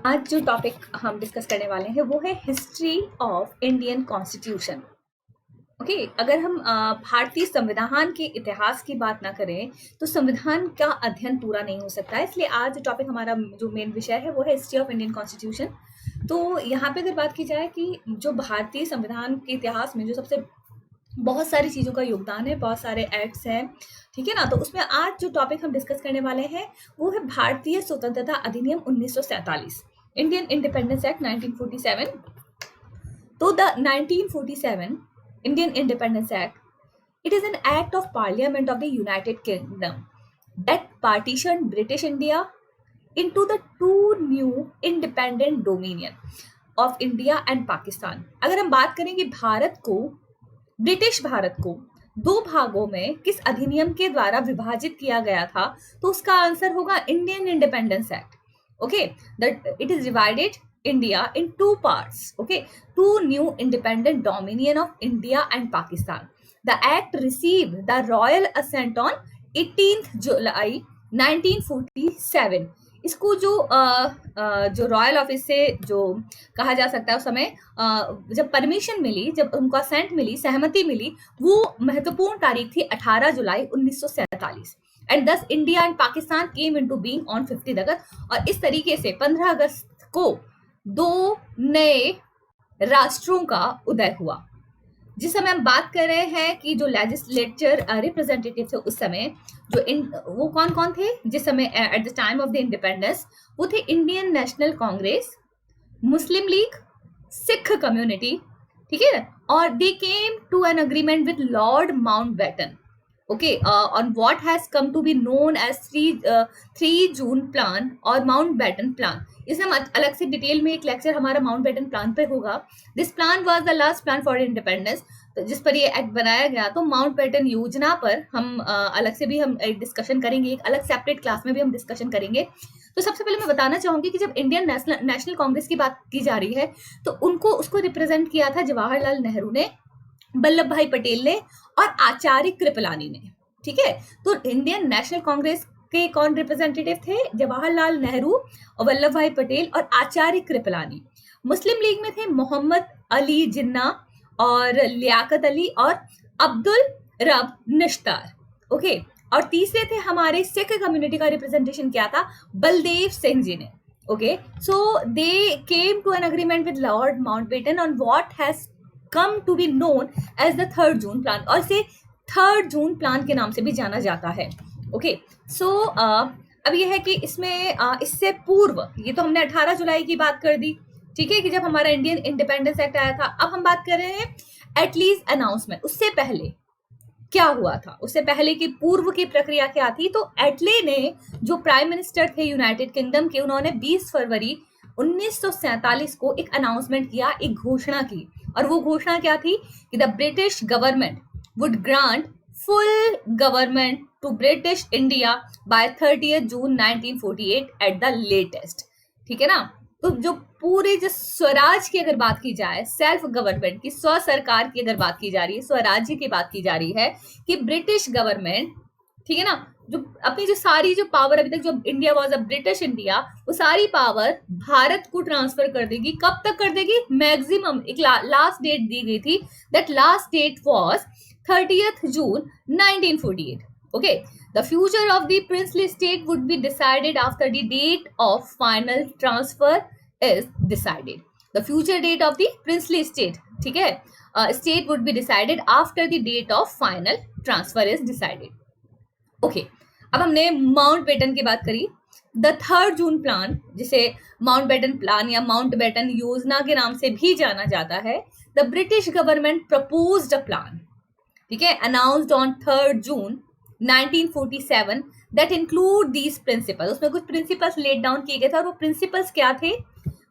आज जो टॉपिक हम डिस्कस करने वाले हैं वो है history of Indian constitution. Okay, अगर हम भारतीय संविधान के इतिहास की बात ना करें तो संविधान का अध्ययन पूरा नहीं हो सकता है। इसलिए आज जो टॉपिक हमारा जो मेन विषय है वो है हिस्ट्री ऑफ इंडियन कॉन्स्टिट्यूशन। तो यहाँ पे अगर बात की जाए कि जो भारतीय संविधान के इतिहास में जो सबसे बहुत सारी चीज़ों का योगदान है, बहुत सारे एक्ट्स हैं, ठीक है ना। तो उसमें आज जो टॉपिक हम डिस्कस करने वाले हैं वो है भारतीय स्वतंत्रता अधिनियम 1947, इंडियन इंडिपेंडेंस एक्ट 1947। तो the 1947 Indian independence act, it is an act of parliament of the United Kingdom that partitioned British India into the two new independent dominion of India and Pakistan। अगर हम बात करेंगे British Bharat को दो भागों में किस अधिनियम के द्वारा विभाजित किया गया था, तो उसका आंसर होगा Indian independence act. Okay, that it is divided India in two parts, okay, two new independent dominion of India and Pakistan. The act received the royal assent on 18th July 1947। इसको जो royal office से जो कहा जा सकता है उस समय जब परमिशन मिली, जब उनको असेंट मिली, सहमति मिली, वो महत्वपूर्ण तारीख थी 18 जुलाई 1947। एंड दस India and Pakistan came into being on 15 अगस्त। और इस तरीके से 15 अगस्त को दो नए राष्ट्रों का उदय हुआ। जिस समय हम बात कर रहे हैं कि जो लेजिस्लेचर रिप्रेजेंटेटिव थे उस समय, वो कौन कौन थे जिस समय at the time of the independence, वो थे Indian National Congress, Muslim League, Sikh community, ठीक है, और they came to an agreement with Lord Mountbatten, okay, on what has come to be known as 3 June plan और Mountbatten plan. इसे हम अलग से डिटेल में एक लेक्चर हमारा माउंटबेटन प्लान पे होगा। This plan was the last plan for independence, जिस पर ये एक्ट बनाया गया। तो माउंटबेटन योजना पर हम अलग से भी हम एक डिस्कशन करेंगे, एक अलग सेपरेट क्लास में भी हम डिस्कशन करेंगे। तो सबसे पहले मैं बताना चाहूंगी कि जब इंडियन नेशनल कांग्रेस की बात की जा रही है तो उसको रिप्रेजेंट किया था जवाहरलाल नेहरू ने, वल्लभ भाई पटेल ने और आचार्य कृपलानी ने, ठीक है। तो इंडियन नेशनल कांग्रेस के कौन रिप्रेजेंटेटिव थे? जवाहरलाल नेहरू और वल्लभ भाई पटेल और आचार्य कृपलानी। मुस्लिम लीग में थे मोहम्मद अली जिन्ना और लियाकत अली और अब्दुल रब निश्तार, ओके। और तीसरे थे हमारे सिख कम्युनिटी का रिप्रेजेंटेशन किया था बलदेव सिंह जी ने, okay. So they came to an agreement with Lord Mountbatten on what has come to be known as the 3rd June plan, और इसे 3rd जून प्लान के नाम से भी जाना जाता है, ओके। सो अब यह है कि इसमें इससे पूर्व, ये तो हमने 18 जुलाई की बात कर दी, ठीक है, कि जब हमारा इंडियन इंडिपेंडेंस एक्ट आया था। अब हम बात कर रहे हैं एटलीस्ट अनाउंसमेंट, उससे पहले क्या हुआ था, उससे पहले की पूर्व की प्रक्रिया क्या थी। तो एटले ने जो प्राइम मिनिस्टर थे यूनाइटेड किंगडम के, उन्होंने 20 फरवरी 1947 को एक अनाउंसमेंट किया, एक घोषणा की। और वो घोषणा क्या थी कि the British government would grant full government to British India by 30 June 1948 at the latest, ठीक है ना। तो जो पूरे जो स्वराज की अगर बात की जाए, सेल्फ गवर्नमेंट की, स्व सरकार की अगर बात की जा रही है, स्वराज्य की बात की जा रही है कि ब्रिटिश गवर्नमेंट, ठीक है ना, जो अपनी जो सारी जो पावर अभी तक जो India was a British India, वो सारी पावर भारत को ट्रांसफर कर देगी। कब तक कर देगी? मैक्सिमम एक लास्ट डेट दी गई थी, that last date was 30th June 1948, okay. The future of the princely state would be decided after the date of final transfer is decided. The future date of the princely state, ठीक है, state would be decided after the date of final transfer is decided, okay. अब हमने Mountbatten की बात करी। The 3rd June plan, जिसे Mountbatten plan या Mountbatten योजना के नाम से भी जाना जाता है, the British government proposed a plan, ठीक है, announced on 3rd June 1947 that include these principle. उसमें कुछ प्रिंसिपल्स लेट डाउन किए गए थे, और वो प्रिंसिपल्स क्या थे?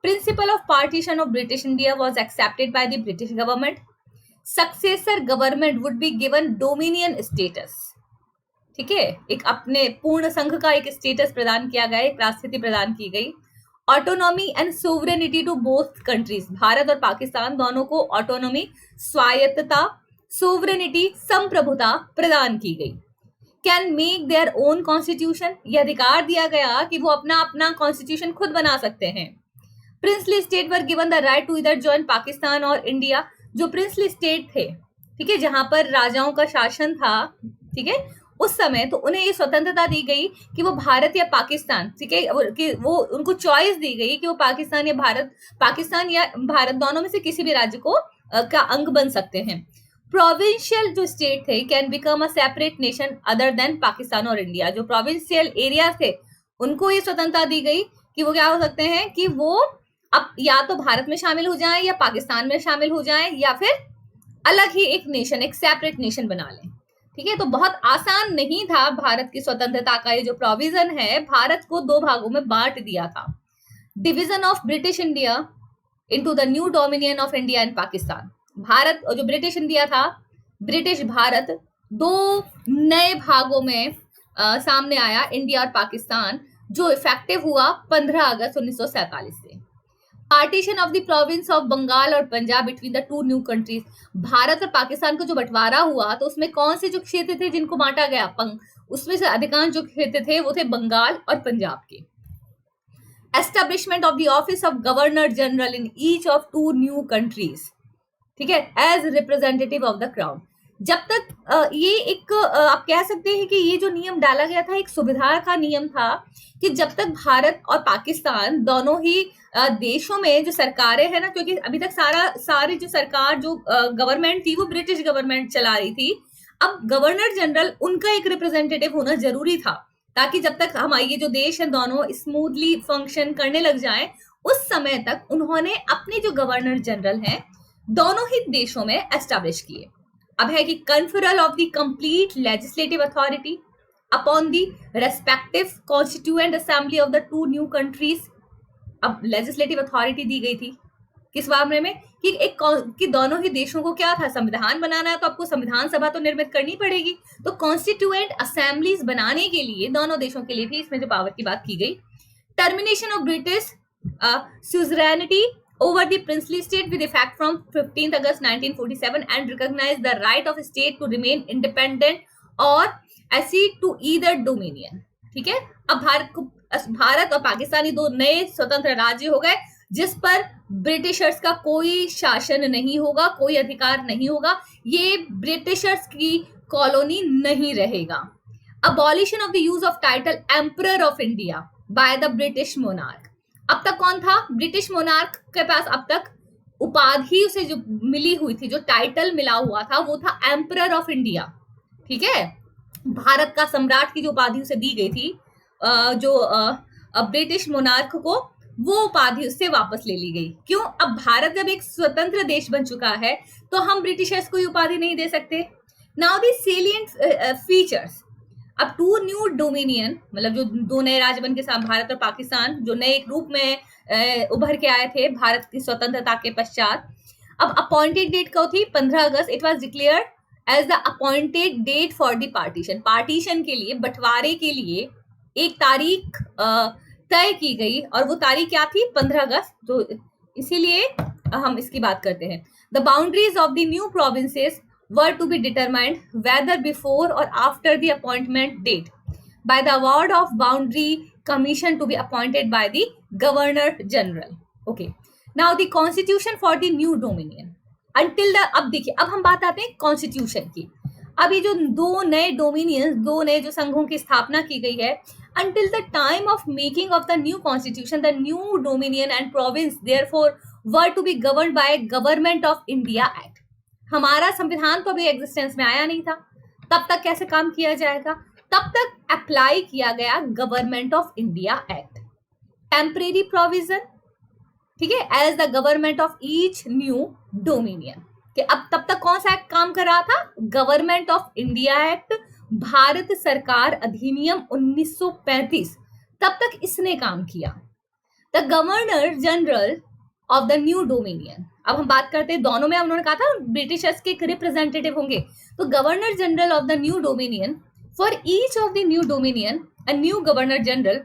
Principle of partition of British India was accepted by the British government. Successor government would be given dominion status, ठीक है, एक अपने पूर्ण संघ का एक स्टेटस प्रदान किया गया, एक राजस्थिति प्रदान की गई। Autonomy and sovereignty to both countries, Bharat और पाकिस्तान दोनों को ऑटोनॉमी, स्वायत्तता, सोवरेनिटी, संप्रभुता प्रदान की गई। Can make their own constitution, यह अधिकार दिया गया कि वो अपना अपना कॉन्स्टिट्यूशन खुद बना सकते हैं। Princely state were given the right to either join Pakistan और इंडिया। जो प्रिंसली स्टेट थे, ठीक है, जहां पर राजाओं का शासन था, ठीक है, उस समय तो उन्हें ये स्वतंत्रता दी गई कि वो भारत या पाकिस्तान, ठीक है, कि वो उनको चॉइस दी गई कि वो पाकिस्तान या भारत दोनों में से किसी भी राज्य को का अंग बन सकते हैं। प्रोविंशियल जो स्टेट थे can become a separate nation other than Pakistan और इंडिया। जो प्रोविंशियल एरिया थे उनको ये स्वतंत्रता दी गई कि वो क्या हो सकते हैं कि वो अब या तो भारत में शामिल हो जाएं या पाकिस्तान में शामिल हो जाएं या फिर अलग ही एक नेशन, एक सेपरेट नेशन बना लें। ठीक है, तो बहुत आसान नहीं था भारत की स्वतंत्रता का ये जो प्रोविजन है, भारत को दो भागों में बांट दिया था। Division of British India into the new dominion of India and Pakistan. Bharat और जो ब्रिटिश इंडिया था, ब्रिटिश भारत, दो नए भागों में सामने आया, इंडिया और पाकिस्तान, जो इफेक्टिव हुआ 15 अगस्त 1947 से। Partition of the province of Bengal और Punjab between the two new countries. Bharat और पाकिस्तान का जो बंटवारा हुआ तो उसमें कौन से जो क्षेत्र थे जिनको बांटा गया, उसमें से अधिकांश जो क्षेत्र थे वो थे बंगाल और पंजाब के। Establishment of the office of governor general in each of two new countries, ठीक है, as representative of the crown. जब तक ये एक आप कह सकते हैं कि ये जो नियम डाला गया था एक सुविधा का नियम था कि जब तक भारत और पाकिस्तान दोनों ही देशों में जो सरकारें हैं ना, क्योंकि अभी तक सारी जो सरकार जो गवर्नमेंट थी वो ब्रिटिश गवर्नमेंट चला रही थी, अब गवर्नर जनरल उनका एक रिप्रेजेंटेटिव होना जरूरी था ताकि जब तक हमारे ये जो देश है दोनों स्मूथली फंक्शन करने लग जाए, उस समय तक उन्होंने अपने जो गवर्नर जनरल हैं दोनों ही देशों में एस्टैब्लिश किए। अब है कि conferral of the complete legislative authority upon the respective constituent assembly of the two new countries. अब लेजिस्लेटिव अथॉरिटी दी गई थी किस मामले में कि दोनों ही देशों को क्या था, संविधान बनाना है तो आपको संविधान सभा तो निर्मित करनी पड़ेगी, तो कॉन्स्टिट्यूएंट असेंबलीज बनाने के लिए दोनों देशों के लिए भी इसमें जो पावर की बात की गई। Termination of British suzerainty over the princely state with effect from 15th August 1947 and recognize the right of state to remain independent or accede to either dominion। ठीक है, अब भारत और पाकिस्तानी दो नए स्वतंत्र राज्य हो गए जिस पर ब्रिटिशर्स का कोई शासन नहीं होगा, कोई अधिकार नहीं होगा, ये ब्रिटिशर्स की कॉलोनी नहीं रहेगा। Abolition of the use of title emperor of India by the British monarch. अब तक कौन था ब्रिटिश मोनार्क के पास, अब तक उपाधि उसे जो मिली हुई थी, जो टाइटल मिला हुआ था वो था एम्परर ऑफ इंडिया। ठीक है, भारत का सम्राट की जो उपाधि उसे दी गई थी, जो ब्रिटिश मोनार्क को, वो उपाधि उससे वापस ले ली गई। क्यों? अब भारत जब एक स्वतंत्र देश बन चुका है तो हम ब्रिटिशर्स को उपाधि नहीं दे सकते। Now the salient features. अब टू न्यू डोमिनियन मतलब जो दो नए राज्य बन के साथ भारत और पाकिस्तान जो नए एक रूप में उभर के आए थे भारत की स्वतंत्रता के पश्चात। अब अपॉइंटेड डेट कब थी? 15 अगस्त। It was declared as the appointed date for the partition के लिए, बंटवारे के लिए एक तारीख तय की गई और वो तारीख क्या थी? 15 अगस्त। तो इसीलिए हम इसकी बात करते हैं। The boundaries of the new provinces were to be determined whether before or after the appointment date by the award of boundary commission to be appointed by the governor general। Okay, now the constitution for the new dominion until the, अब देखिए, अब हम बात आते हैं constitution की। अब ये जो दो नए डोमिनियंस, दो नए जो संघों की स्थापना की गई है, until the time of making of the new constitution the new dominion and province therefore were to be governed by government of India Act। हमारा संविधान तो अभी एग्जिस्टेंस में आया नहीं था, तब तक कैसे काम किया जाएगा? तब तक अप्लाई किया गया government of India act, temporary provision, ठीक है, as the government of each new dominion. कि अब तब तक कौन सा एक्ट काम कर रहा था? Government of India act, Bharat सरकार अधिनियम 1935, तब तक इसने काम किया। The governor general of the new dominion. अब हम बात करते हैं दोनों में, उन्होंने कहा था ब्रिटिशर्स के एक रिप्रेजेंटेटिव होंगे, तो governor general of the new dominion, for each of the new dominion a new governor general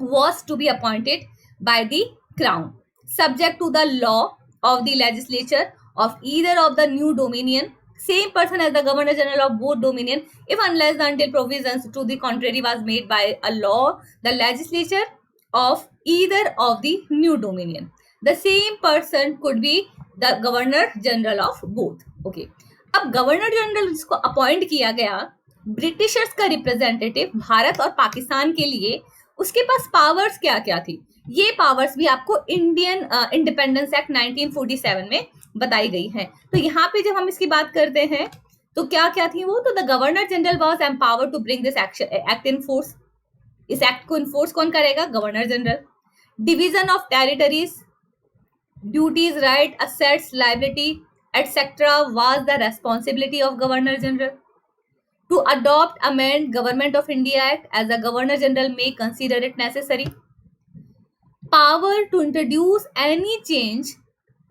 was to be appointed by the crown subject to the law of the legislature of either of the new dominion, same person as the governor general of both dominion, if unless until provisions to the contrary was made by a law the legislature of either of the new dominion। The same person could be the governor general of both. Okay, अब governor general जिसको appoint किया गया Britishers का representative Bharat और पाकिस्तान के लिए, उसके पास powers क्या क्या थी, ये पावर्स भी आपको इंडियन इंडिपेंडेंस एक्ट 1947 में बताई गई है। तो यहाँ पे जब हम इसकी बात करते हैं तो क्या क्या थी वो, तो the governor general was empowered to bring this act in force. इस एक्ट को इन्फोर्स कौन करेगा, governor general. Division of territories, duties, right, assets, liability etcetera was the responsibility of governor general. To adopt, amend Government of India Act as the Governor General may consider it necessary. Power to introduce any change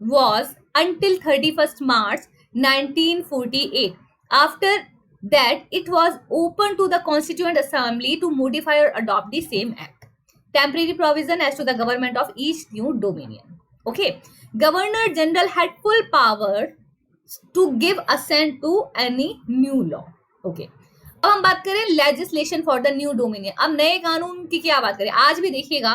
was until 31st March 1948. After that, it was open to the Constituent Assembly to modify or adopt the same act. Temporary provision as to the government of each new dominion. Okay, Governor General had full power to give assent to any new law. Okay, अब हम बात करें legislation for the new dominion. अब नए कानून की क्या बात करें, आज भी देखिएगा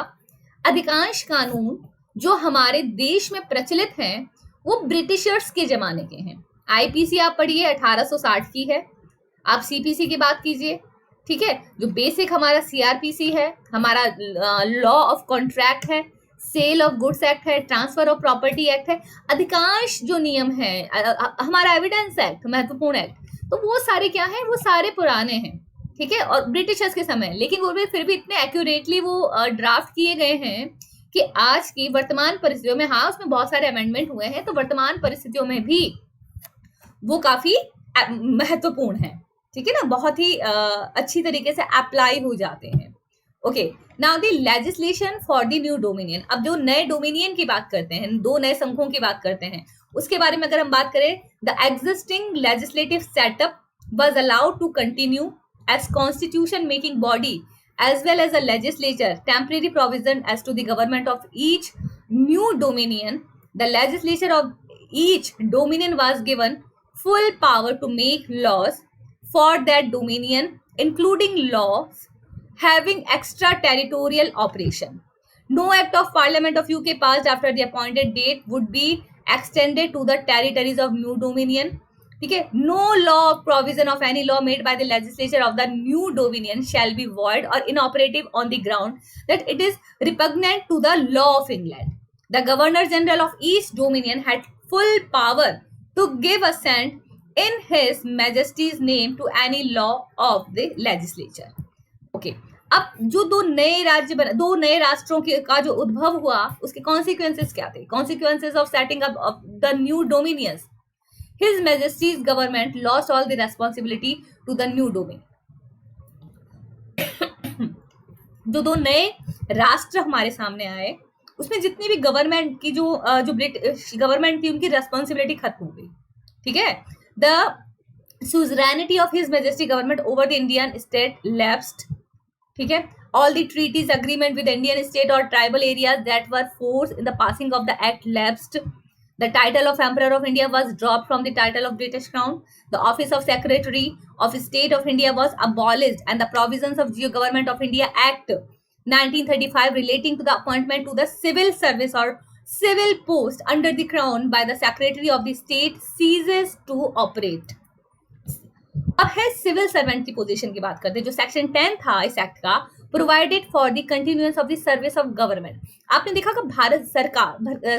अधिकांश कानून जो हमारे देश में प्रचलित हैं वो ब्रिटिशर्स के जमाने के हैं। आईपीसी आप पढ़िए 1860 की है, आप सीपीसी की बात कीजिए, ठीक है, जो बेसिक हमारा सीआरपीसी है, हमारा लॉ ऑफ कॉन्ट्रैक्ट है, सेल ऑफ गुड्स एक्ट है, ट्रांसफर ऑफ प्रॉपर्टी एक्ट है, अधिकांश जो नियम है, हमारा एविडेंस एक्ट, महत्वपूर्ण एक्ट, तो वो सारे क्या हैं, वो सारे पुराने हैं, ठीक है, और ब्रिटिशर्स के समय, लेकिन वो भी फिर भी इतने एक्यूरेटली वो ड्राफ्ट किए गए हैं कि आज की वर्तमान परिस्थितियों में, हाँ उसमें बहुत सारे अमेंडमेंट हुए हैं, तो वर्तमान परिस्थितियों में भी वो काफी महत्वपूर्ण है, ठीक है ना, बहुत ही अच्छी तरीके से अप्लाई हो जाते हैं। Okay, now the legislation for the new dominion. अब जो नए डोमिनियन की बात करते हैं, दो नए संघों की बात करते हैं, उसके बारे में अगर हम बात करें, the existing legislative setup was allowed to continue as constitution making body as well as a legislature. Temporary provision as to the government of each new dominion. The legislature of each dominion was given full power to make laws for that dominion, including laws having extraterritorial operation. No act of Parliament of UK passed after the appointed date would be extended to the territories of new dominion. ठीक है, no law provision of any law made by the legislature of the new dominion shall be void और inoperative on the ground that it is repugnant to the law of England. The governor general of each dominion had full power to give assent in his majesty's name to any law of the legislature. Okay, अब जो दो नए राज्य बने, दो नए राष्ट्रों का जो उद्भव हुआ, उसके कॉन्सिक्वेंसेस क्या थे, consequences of setting up of the new dominions. His Majesty's government lost all the responsibility to the new domain. जो दो नए राष्ट्र हमारे सामने आए, उसमें जितनी भी गवर्नमेंट की जो ब्रिटिश गवर्नमेंट थी, उनकी रेस्पॉन्सिबिलिटी खत्म हो गई, ठीक है. The suzerainty of his majesty government over the Indian state lapsed, ठीक है. All the treaties agreement with Indian state or tribal areas that were forced in the passing of the act lapsed. The title of Emperor of India was dropped from the title of British Crown. The office of Secretary of State of India was abolished, and the provisions of Government of India Act 1935 relating to the appointment to the civil service or civil post under the Crown by the Secretary of the State ceases to operate. अब है civil servant की position की बात करते हैं. जो section 10 था इस एक्ट का, provided for the continuance of the service of government. आपने देखा कि भारत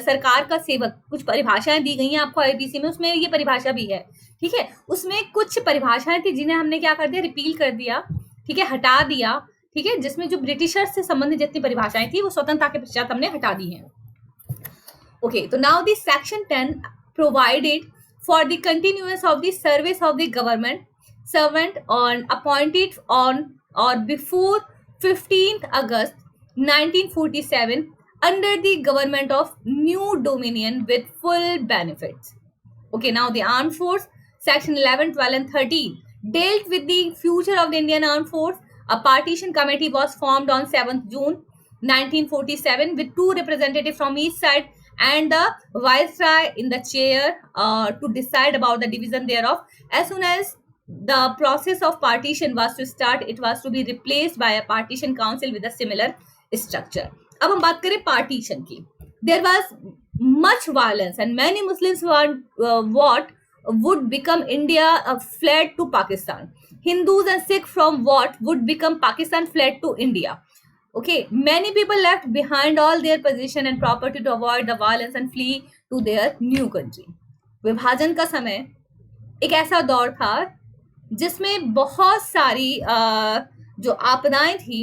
सरकार का सेवक, कुछ परिभाषाएं दी गई हैं आपको आईपीसी में, उसमें ये परिभाषा भी है, ठीक है. उसमें कुछ परिभाषाएं थी जिन्हें हमने क्या कर दिया, रिपील कर दिया, ठीक है, हटा दिया, ठीक है, जिसमें जो ब्रिटिशर से संबंधित जितनी परिभाषाएं थी वो स्वतंत्रता के पश्चात हमने हटा दी हैं. ओके, तो now the section 10 provided for the continuance of the service of the government servant on appointed on or before 15th August 1947 under the government of new dominion with full benefits. Okay, now the armed force, section 11, 12 and 13 dealt with the future of the Indian armed force. A partition committee was formed on 7th June 1947 with 2 representatives from each side and the viceroy in the chair to decide about the division thereof. As soon as the process of partition was to start, it was to be replaced by a partition council with a similar structure. अब हम बात करें partition की. there was much violence and many Muslims what would become India fled to Pakistan. Hindus and Sikh from what would become Pakistan fled to India. Okay, many people left behind all their possession and property to avoid the violence and flee to their new country. विभाजन का समय एक ऐसा दौर था जिसमें बहुत सारी जो आपदाएं थी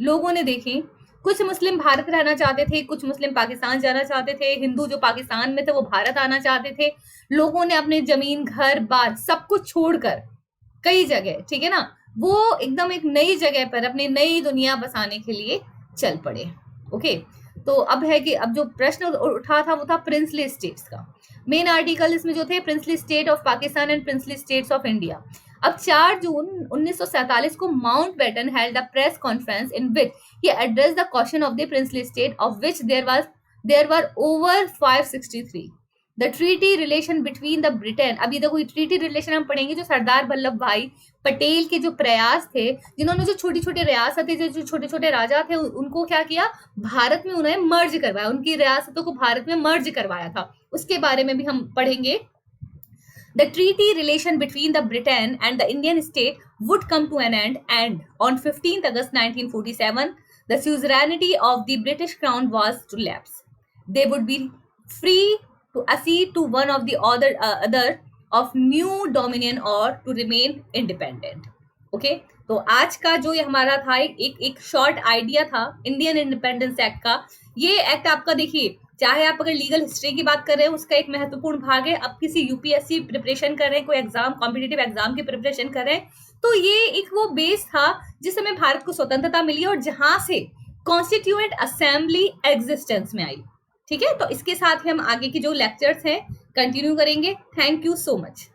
लोगों ने देखी. कुछ मुस्लिम भारत रहना चाहते थे, कुछ मुस्लिम पाकिस्तान जाना चाहते थे, हिंदू जो पाकिस्तान में थे वो भारत आना चाहते थे. लोगों ने अपने जमीन, घर बार सब कुछ छोड़कर कई जगह, ठीक है ना, वो एकदम एक नई जगह पर अपनी नई दुनिया बसाने के लिए चल पड़े. ओके, तो अब है कि अब जो प्रश्न उठा था वो था प्रिंसली स्टेट्स का. मेन आर्टिकल इसमें जो थे princely state of Pakistan and princely states of India. अब 4 जून 1947 को Mountbatten held a press conference in which he addressed the question of the princely state of which there were over 563. The treaty relation between the Britain. अभी देखो ये treaty relation हम पढ़ेंगे जो सरदार वल्लभ भाई पटेल के जो प्रयास थे, जिन्होंने जो छोटी छोटी रियासतें, जो छोटे छोटे राजा थे उनको क्या किया, भारत में उन्हें मर्ज करवाया, उनकी रियासतों को भारत में मर्ज करवाया था, उसके बारे में भी हम पढ़ेंगे. The treaty relation between the Britain and the Indian state would come to an end, and on 15th August 1947, the suzerainty of the British Crown was to lapse. They would be free to accede to one of the other of new dominion or to remain independent. Okay, तो आज का जो ये हमारा था एक short idea था Indian independence act का. ये एक्ट आपका देखिए, चाहे आप अगर लीगल हिस्ट्री की बात कर रहे हैं उसका एक महत्वपूर्ण भाग है. अब किसी यूपीएससी प्रिपरेशन कर रहे हैं, कोई एग्जाम, कॉम्पिटिटिव एग्जाम की प्रिपरेशन कर रहे हैं, तो ये एक वो बेस था जिस समय भारत को स्वतंत्रता मिली और जहां से कॉन्स्टिट्यूएंट असेंबली एग्जिस्टेंस में आई. ठीक है, तो इसके साथ ही हम आगे की जो लेक्चर्स हैं कंटिन्यू करेंगे. Thank you so much.